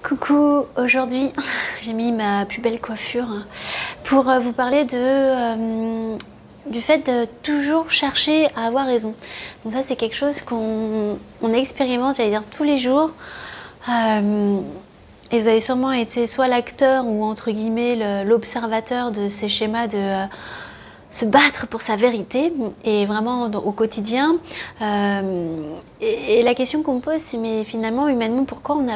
Coucou, aujourd'hui j'ai mis ma plus belle coiffure pour vous parler du fait de toujours chercher à avoir raison. Donc ça c'est quelque chose qu'on expérimente, j'allais dire tous les jours. Et vous avez sûrement été soit l'acteur ou entre guillemets l'observateur de ces schémas de se battre pour sa vérité et vraiment au quotidien. Et la question qu'on me pose, c'est mais finalement humainement pourquoi on a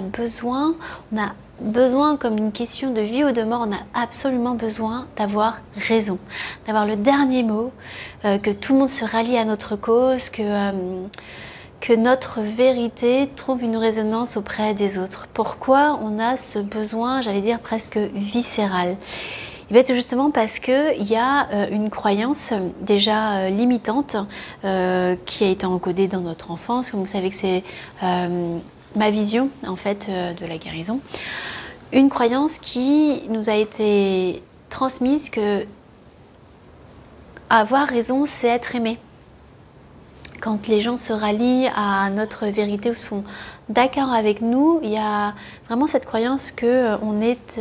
besoin comme une question de vie ou de mort, on a absolument besoin d'avoir raison, d'avoir le dernier mot, que tout le monde se rallie à notre cause, que notre vérité trouve une résonance auprès des autres. Pourquoi on a ce besoin, j'allais dire presque viscéral? Et bien tout justement parce qu'il y a une croyance déjà limitante qui a été encodée dans notre enfance. Comme vous savez que c'est ma vision en fait de la guérison. Une croyance qui nous a été transmise que avoir raison, c'est être aimé. Quand les gens se rallient à notre vérité ou sont d'accord avec nous, il y a vraiment cette croyance qu'on est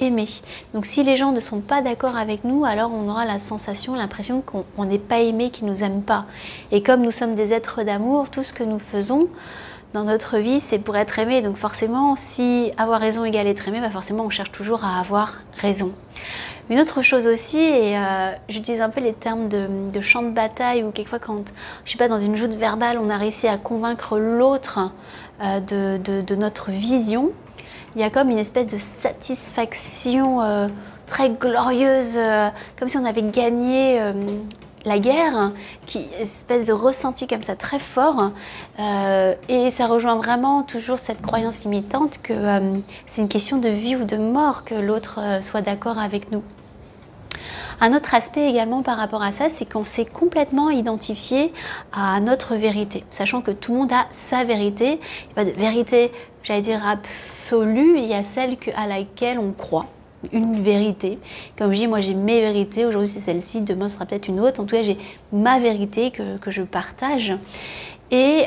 aimé. Donc si les gens ne sont pas d'accord avec nous, alors on aura la sensation, l'impression qu'on n'est pas aimé, qu'ils ne nous aiment pas. Et comme nous sommes des êtres d'amour, tout ce que nous faisons dans notre vie, c'est pour être aimé. Donc forcément, si avoir raison égale être aimé, bah forcément on cherche toujours à avoir raison. Une autre chose aussi, et j'utilise un peu les termes de champ de bataille, ou quelquefois quand, je sais pas, dans une joute verbale, on a réussi à convaincre l'autre de notre vision, il y a comme une espèce de satisfaction très glorieuse, comme si on avait gagné la guerre, une espèce de ressenti comme ça très fort, et ça rejoint vraiment toujours cette croyance limitante que c'est une question de vie ou de mort que l'autre soit d'accord avec nous. Un autre aspect également par rapport à ça, c'est qu'on s'est complètement identifié à notre vérité, sachant que tout le monde a sa vérité. Il n'y a pas de vérité, j'allais dire absolue, il y a celle à laquelle on croit. Une vérité. Comme je dis, moi j'ai mes vérités, aujourd'hui c'est celle-ci, demain ce sera peut-être une autre. En tout cas, j'ai ma vérité que je partage. Et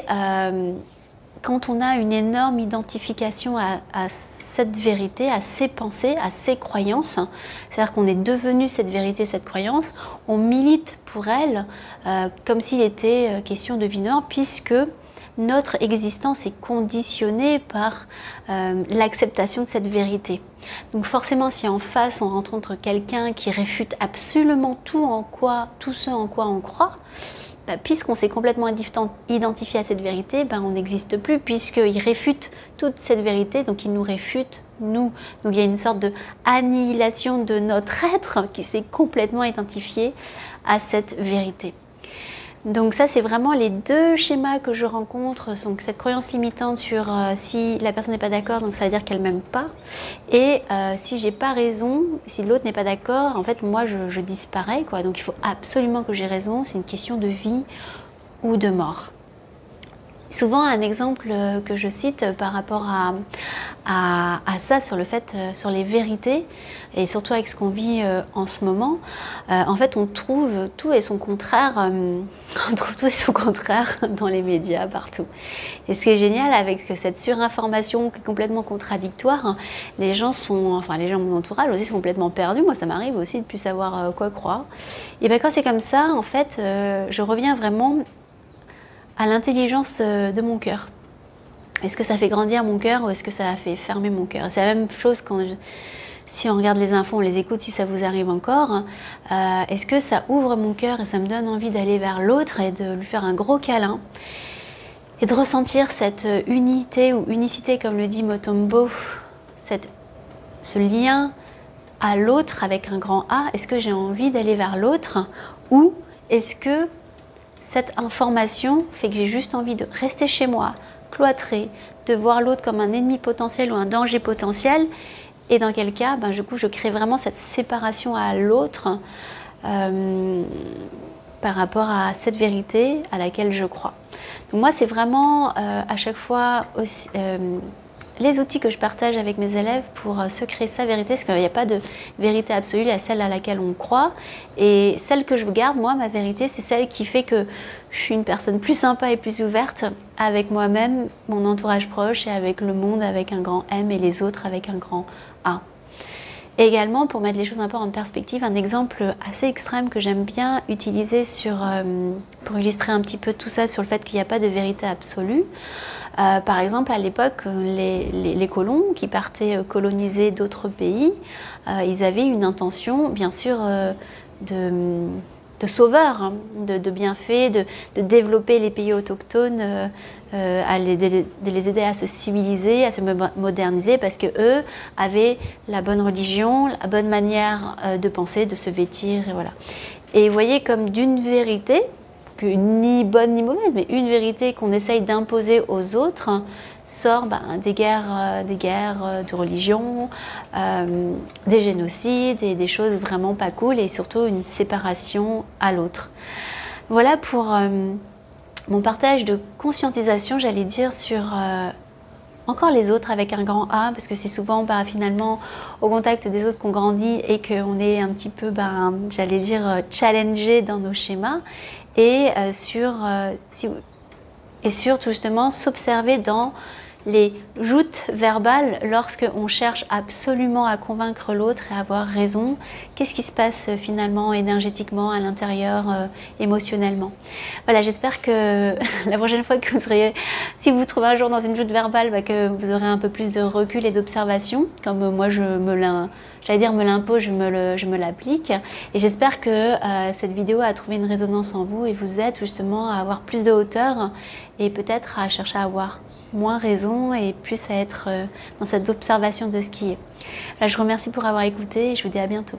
quand on a une énorme identification à cette vérité, à ses pensées, à ses croyances, c'est-à-dire qu'on est devenu cette vérité, cette croyance, on milite pour elle comme s'il était question de vie noire, puisque notre existence est conditionnée par l'acceptation de cette vérité. Donc forcément, si en face on rencontre quelqu'un qui réfute absolument tout ce en quoi on croit, puisqu'on s'est complètement identifié à cette vérité, on n'existe plus, puisqu'il réfute toute cette vérité, donc il nous réfute, nous. Donc il y a une sorte de annihilation de notre être qui s'est complètement identifié à cette vérité. Donc ça, c'est vraiment les deux schémas que je rencontre, donc cette croyance limitante sur si la personne n'est pas d'accord, donc ça veut dire qu'elle m'aime pas, et si j'ai pas raison, si l'autre n'est pas d'accord, en fait moi je disparais, quoi. Donc il faut absolument que j'ai raison, c'est une question de vie ou de mort. Souvent un exemple que je cite par rapport à ça, sur le fait, sur les vérités, et surtout avec ce qu'on vit en ce moment, en fait on trouve tout et son contraire, on trouve tout et son contraire dans les médias, partout. Et ce qui est génial avec cette surinformation qui est complètement contradictoire, les gens de mon entourage aussi sont complètement perdus. Moi ça m'arrive aussi de ne plus savoir quoi croire. Et bien quand c'est comme ça, en fait, je reviens vraiment à l'intelligence de mon cœur. Est-ce que ça fait grandir mon cœur ou est-ce que ça a fait fermer mon cœur? C'est la même chose si on regarde les infos, on les écoute, si ça vous arrive encore. Est-ce que ça ouvre mon cœur et ça me donne envie d'aller vers l'autre et de lui faire un gros câlin et de ressentir cette unité ou unicité, comme le dit Motombo, ce lien à l'autre avec un grand A? Est-ce que j'ai envie d'aller vers l'autre ou est-ce que cette information fait que j'ai juste envie de rester chez moi, cloîtrée, de voir l'autre comme un ennemi potentiel ou un danger potentiel? Et dans quel cas, du coup, je crée vraiment cette séparation à l'autre par rapport à cette vérité à laquelle je crois. Donc moi, c'est vraiment à chaque fois aussi, les outils que je partage avec mes élèves pour se créer sa vérité, parce qu'il n'y a pas de vérité absolue, il y a celle à laquelle on croit. Et celle que je vous garde, moi, ma vérité, c'est celle qui fait que je suis une personne plus sympa et plus ouverte avec moi-même, mon entourage proche et avec le monde avec un grand M et les autres avec un grand A. Et également, pour mettre les choses un peu en perspective, un exemple assez extrême que j'aime bien utiliser pour illustrer un petit peu tout ça sur le fait qu'il n'y a pas de vérité absolue. Par exemple, à l'époque, les colons qui partaient coloniser d'autres pays, ils avaient une intention, bien sûr, de sauveur, hein, de bienfait, de développer les pays autochtones, de les aider à se civiliser, à se moderniser, parce que eux avaient la bonne religion, la bonne manière de penser, de se vêtir, et voilà. Et vous voyez, comme d'une vérité, que ni bonne ni mauvaise, mais une vérité qu'on essaye d'imposer aux autres, sort des guerres de religion, des génocides et des choses vraiment pas cool, et surtout une séparation à l'autre. Voilà pour mon partage de conscientisation, j'allais dire, sur encore les autres avec un grand A, parce que c'est souvent finalement au contact des autres qu'on grandit et qu'on est un petit peu, j'allais dire, challengé dans nos schémas, et surtout justement s'observer dans les joutes verbales lorsque on cherche absolument à convaincre l'autre et à avoir raison. Qu'est-ce qui se passe finalement énergétiquement à l'intérieur, émotionnellement. Voilà, j'espère que la prochaine fois que vous serez, si vous vous trouvez un jour dans une joute verbale, que vous aurez un peu plus de recul et d'observation, comme moi je me l'impose, je me l'applique. Et j'espère que cette vidéo a trouvé une résonance en vous et vous aide justement à avoir plus de hauteur et peut-être à chercher à avoir moins raison et plus à être dans cette observation de ce qui est. Là, je vous remercie pour avoir écouté et je vous dis à bientôt.